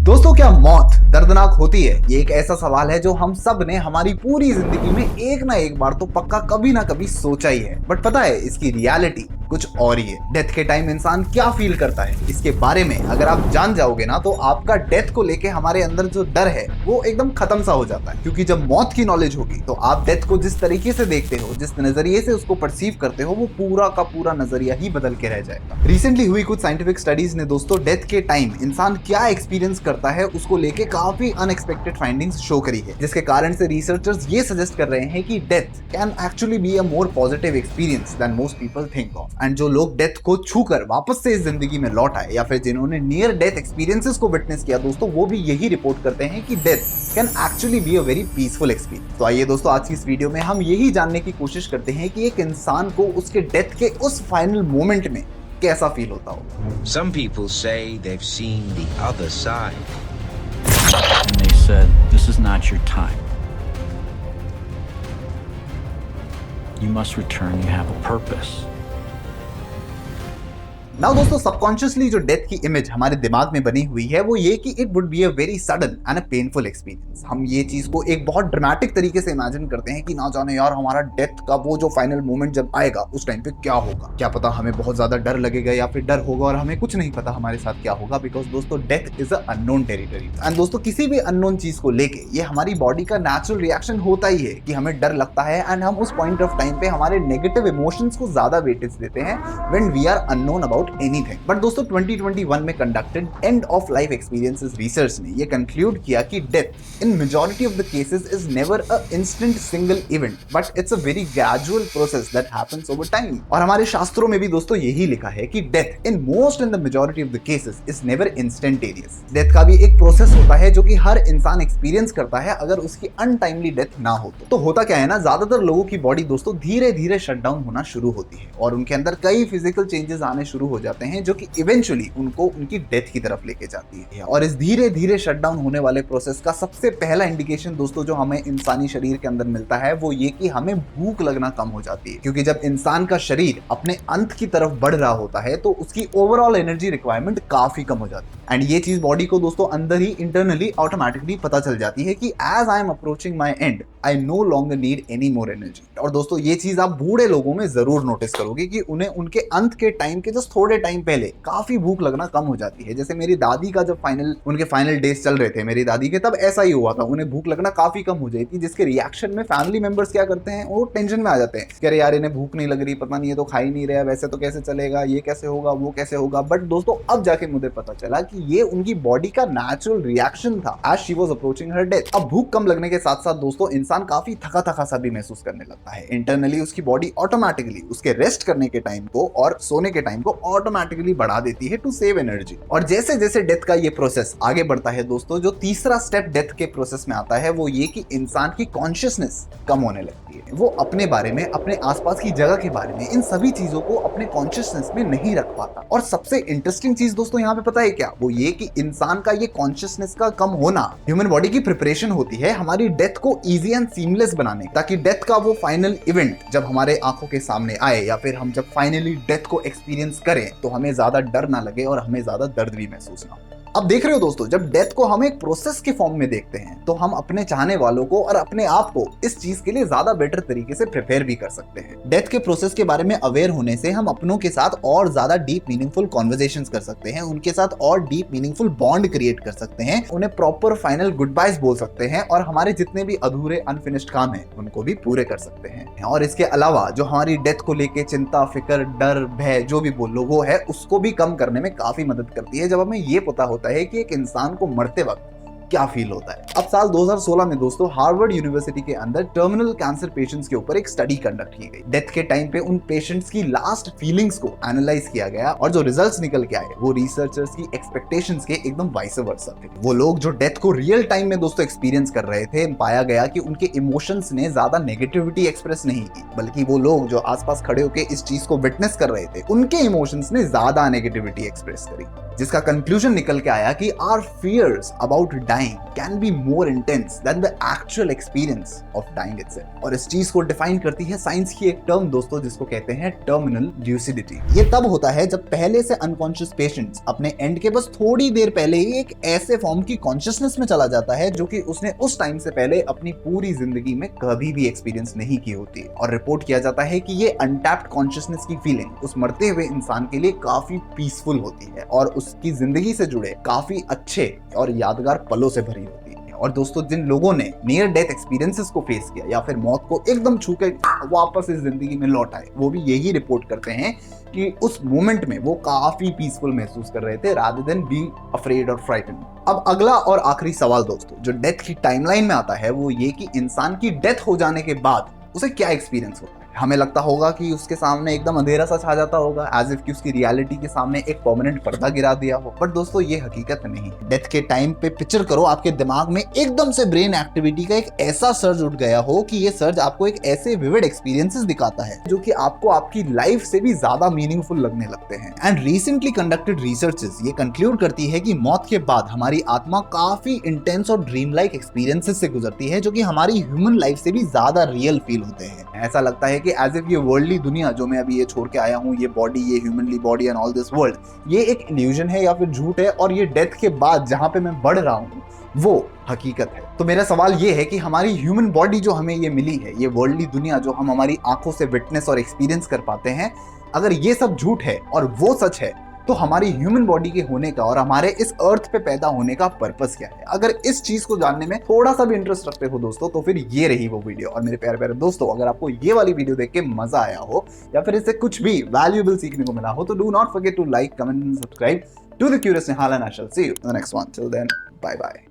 दोस्तों, क्या मौत दर्दनाक होती है? ये एक ऐसा सवाल है जो हम सब ने हमारी पूरी जिंदगी में एक ना एक बार तो पक्का कभी ना कभी सोचा ही है। बट पता है इसकी रियलिटी कुछ और ही है। डेथ के टाइम इंसान क्या फील करता है, इसके बारे में अगर आप जान जाओगे ना तो आपका डेथ को लेके हमारे अंदर जो डर है वो एकदम खत्म सा हो जाता है। क्योंकि जब मौत की नॉलेज होगी तो आप डेथ को जिस तरीके से देखते हो, जिस नजरिए से उसको परसीव करते हो, वो पूरा का पूरा नजरिया ही बदल के रह जाएगा। रिसेंटली हुई कुछ साइंटिफिक स्टडीज ने दोस्तों डेथ के टाइम इंसान क्या एक्सपीरियंस करता है उसको लेके काफी अनएक्सपेक्टेड फाइंडिंग्स शो करी है, जिसके कारण से रिसर्चर्स ये सजेस्ट कर रहे हैं कि death can actually be a more positive experience than most people think of. And जो लोग डेथ को छूकर वापस से इस जिंदगी में लौट आए या फिर जिन्होंने नियर डेथ एक्सपीरियंसेस को विटनेस किया दोस्तों, वो भी यही रिपोर्ट करते हैं कि death can actually be a very peaceful experience. तो आइए दोस्तों, आज की इस वीडियो में हम यही जानने की कोशिश करते हैं कि एक इंसान को उसके डेथ के उस फाइनल मोमेंट में कैसा फील होता हो। Some people say they've seen the other side. And they said, this is not your time. You must return, you have a purpose. Now दोस्तों, सबकॉन्शियसली जो डेथ की इमेज हमारे दिमाग में बनी हुई है वो ये कि it would be a very sudden and a painful experience. हम ये चीज को एक बहुत ड्रामेटिक तरीके से इमेजिन करते हैं कि ना जाने यार हमारा डेथ का वो जो फाइनल मोमेंट जब आएगा उस टाइम पे क्या होगा, क्या पता हमें बहुत ज्यादा डर लगेगा या फिर डर होगा और हमें कुछ नहीं पता हमारे साथ क्या होगा। बिकॉज दोस्तों death is a unknown territory. And दोस्तों, किसी भी अननोन चीज को लेके ये हमारी बॉडी का नेचुरल रिएक्शन होता ही है कि हमें डर लगता है एंड हम उस पॉइंट ऑफ टाइम पे हमारे नेगेटिव इमोशंस को ज्यादा वेटेज देते हैं when we are unknown about anything. But दोस्तों 2021 में conducted end of life experiences research ने ये कंक्लूड किया कि death in majority of the cases is never a instant single event, but it's a very gradual process that happens over time. और हमारे शास्त्रों में भी दोस्तों यही लिखा है कि death in most in the majority of the cases is never instantaneous. Death का भी एक प्रोसेस होता है जो कि हर इंसान एक्सपीरियंस करता है अगर उसकी अनटाइमली डेथ ना हो तो होता क्या है ना, ज्यादातर लोगों की बॉडी दोस्तों धीरे धीरे शट डाउन होना शुरू होती है और उनके अंदर कई फिजिकल चेंजेस आने शुरू हो जाते हैं जो कि इवेंचुअली उनको उनकी डेथ की तरफ लेके जाती है। और इस धीरे धीरे शटडाउन होने वाले प्रोसेस का सबसे पहला इंडिकेशन दोस्तों जो हमें इंसानी शरीर के अंदर मिलता है वो ये कि हमें भूख लगना कम हो जाती है। क्योंकि जब इंसान का शरीर अपने अंत की तरफ बढ़ रहा होता है तो उसकी ओवरऑल एनर्जी रिक्वायरमेंट काफी कम हो जाती है। एंड ये चीज बॉडी को दोस्तों अंदर ही इंटरनली ऑटोमेटिकली पता चल जाती है कि as I am approaching my end I no longer need any more energy. और दोस्तों ये चीज आप बूढ़े लोगों में जरूर नोटिस करोगे कि उन्हें उनके अंत के टाइम के जस्ट थोड़े टाइम पहले काफी भूख लगना कम हो जाती है। जैसे मेरी दादी का जब उनके फाइनल डेज चल रहे थे मेरी दादी के, तब ऐसा ही हुआ था, उन्हें भूख लगना काफी कम हो जाती थी, जिसके रिएक्शन में फैमिली मेंबर्स क्या करते हैं, वो टेंशन में आ जाते हैं कि अरे यार इन्हें भूख नहीं लग रही, पता नहीं ये तो खा ही नहीं रहा, वैसे तो कैसे चलेगा, ये कैसे होगा, वो कैसे होगा। बट दोस्तों अब जाके मुझे पता चला कि ये उनकी बॉडी का नेचुरल रिएक्शन था as she was approaching her death. अब भूख कम लगने के साथ साथ दोस्तों इंसान काफी थका थका सा भी महसूस करने लगता है। इंटरनली उसकी बॉडी ऑटोमेटिकली उसके रेस्ट करने के टाइम को और सोने के टाइम को ऑटोमेटिकली बढ़ा देती है टू सेव एनर्जी। और जैसे जैसे डेथ का ये प्रोसेस आगे बढ़ता है दोस्तों, जो तीसरा स्टेप डेथ के प्रोसेस में आता है वो ये कि इंसान की कॉन्शियसनेस कम होने लगती है। वो अपने बारे में, अपने आसपास की जगह के बारे में, इन सभी चीजों को अपने कॉन्शियसनेस में नहीं रख पाता। और सबसे इंटरेस्टिंग चीज दोस्तों यहाँ पे पता है क्या, वो ये कि इंसान का ये कॉन्शियसनेस का कम होना ह्यूमन बॉडी की प्रिपरेशन होती है हमारी डेथ को इजी एंड सीमलेस बनाने, ताकि डेथ का वो फाइनल इवेंट जब हमारे आंखों के सामने आए या फिर हम जब फाइनली डेथ को एक्सपीरियंस करें तो हमें ज्यादा डर ना लगे और हमें ज्यादा दर्द भी महसूस ना हो। अब देख रहे हो दोस्तों, जब डेथ को हम एक प्रोसेस के फॉर्म में देखते हैं तो हम अपने चाहने वालों को और अपने आप को इस चीज के लिए ज्यादा बेटर तरीके से प्रिपेयर भी कर सकते हैं। डेथ के प्रोसेस के बारे में अवेयर होने से हम अपनों के साथ और ज्यादा डीप मीनिंगफुल कॉन्वर्सेशंस कर सकते हैं, उनके साथ और डीप मीनिंगफुल बॉन्ड क्रिएट कर सकते हैं, उन्हें प्रॉपर फाइनल गुड बाइज बोल सकते हैं और हमारे जितने भी अधूरे अनफिनिश्ड काम हैं उनको भी पूरे कर सकते हैं। और इसके अलावा जो हमारी डेथ को लेके चिंता, फिक्र, डर, भय जो भी बोल लो वो है, उसको भी कम करने में काफी मदद करती है जब हमें ये पता होता है कि एक इंसान को मरते वक्त क्या फील होता है। अब साल 2016 में दोस्तों हार्वर्ड यूनिवर्सिटी के अंदर टर्मिनल कैंसर पेशेंट्स के ऊपर एक स्टडी कंडक्ट की गई। डेथ के टाइम पे उन पेशेंट्स की लास्ट फीलिंग्स को एनालाइज किया गया और जो रिजल्ट्स निकल के आए वो रिसर्चर्स की एक्सपेक्टेशंस के एकदम वाइस वर्सा थे। वो लोग जो डेथ को रियल टाइम में दोस्तों एक्सपीरियंस कर रहे थे, पाया गया कि उनके इमोशंस ने ज्यादा नेगेटिविटी एक्सप्रेस नहीं की, बल्कि वो लोग जो आसपास खड़े होकर इस चीज को विटनेस कर रहे थे उनके इमोशंस ने ज्यादा नेगेटिविटी एक्सप्रेस करी। जिसका कंक्लूजन निकल के आया कि our fears about dying can be more intense than the actual experience of dying itself. और इस चीज को डिफाइन करती है साइंस की एक टर्म दोस्तों, जिसको कहते हैं टर्मिनल ल्यूसिडिटी। ये तब होता है जब पहले से अनकॉन्शियस पेशेंट्स अपने एंड के बस थोड़ी देर पहले ही एक ऐसे फॉर्म की कॉन्शियसनेस में चला जाता है जो कि उसने उस टाइम से पहले अपनी पूरी जिंदगी में कभी भी एक्सपीरियंस नहीं की होती। और रिपोर्ट किया जाता है कि ये अनटैप्ड कॉन्शियसनेस की फीलिंग उस मरते हुए इंसान के लिए काफी पीसफुल होती है और उसकी जिंदगी से जुड़े काफी अच्छे और यादगार पलों से भरी होती है। और दोस्तों, जिन लोगों ने नियर डेथ एक्सपीरियंसेस को फेस किया या फिर मौत को एकदम छू के वापस इस जिंदगी में लौट आए, वो भी यही रिपोर्ट करते हैं कि उस मोमेंट में वो काफी पीसफुल महसूस कर रहे थे रादर देन बीइंग अफ्रेड और फ्राइटन्ड। अब अगला और आखिरी सवाल दोस्तों जो डेथ की टाइमलाइन में आता है वो ये कि इंसान की डेथ हो जाने के बाद उसे क्या एक्सपीरियंस होता है। हमें लगता होगा कि उसके सामने एकदम अंधेरा सा छा जाता होगा, एज इफ कि उसकी रियलिटी के सामने एक परमानेंट पर्दा गिरा दिया हो। बट दोस्तों ये हकीकत नहीं है। डेथ के टाइम पे पिक्चर करो, आपके दिमाग में एकदम से ब्रेन एक्टिविटी का एक ऐसा सर्ज उठ गया हो कि ये सर्ज आपको एक ऐसे विविड एक्सपीरियंसेस दिखाता है जो कि आपको आपकी लाइफ से भी ज्यादा मीनिंगफुल लगने लगते हैं। एंड रिसेंटली कंडक्टेड रिसर्चेस ये कंक्लूड करती है कि मौत के बाद हमारी आत्मा काफी इंटेंस और ड्रीम लाइक एक्सपीरियंसेस से गुजरती है जो कि हमारी ह्यूमन लाइफ से भी ज्यादा रियल फील होते हैं। ऐसा लगता है कि एज इफ ये वर्ल्डली दुनिया जो मैं अभी ये छोड़ के आया हूँ, ये बॉडी, ये humanly body and all this world, ये एक इल्यूजन है या फिर झूठ है, और ये डेथ के बाद जहां पे मैं बढ़ रहा हूँ वो हकीकत है। तो मेरा सवाल ये है कि हमारी ह्यूमन बॉडी जो हमें ये मिली है, ये वर्ल्डली दुनिया जो हम हमारी आंखों से विटनेस और एक्सपीरियंस कर पाते हैं, अगर ये सब झूठ है और वो सच है तो हमारी ह्यूमन बॉडी के होने का और हमारे इस अर्थ पे पैदा होने का पर्पस क्या है। अगर इस चीज को जानने में थोड़ा सा भी इंटरेस्ट रखते हो दोस्तों तो फिर ये रही वो वीडियो। और मेरे प्यारे प्यारे दोस्तों, अगर आपको ये वाली वीडियो देख के मजा आया हो या फिर इससे कुछ भी वैल्यूएबल सीखने को मिला हो तो do not forget to like, comment and subscribe to the Curious Nihal, and I shall see you in the next one. Till then, bye bye.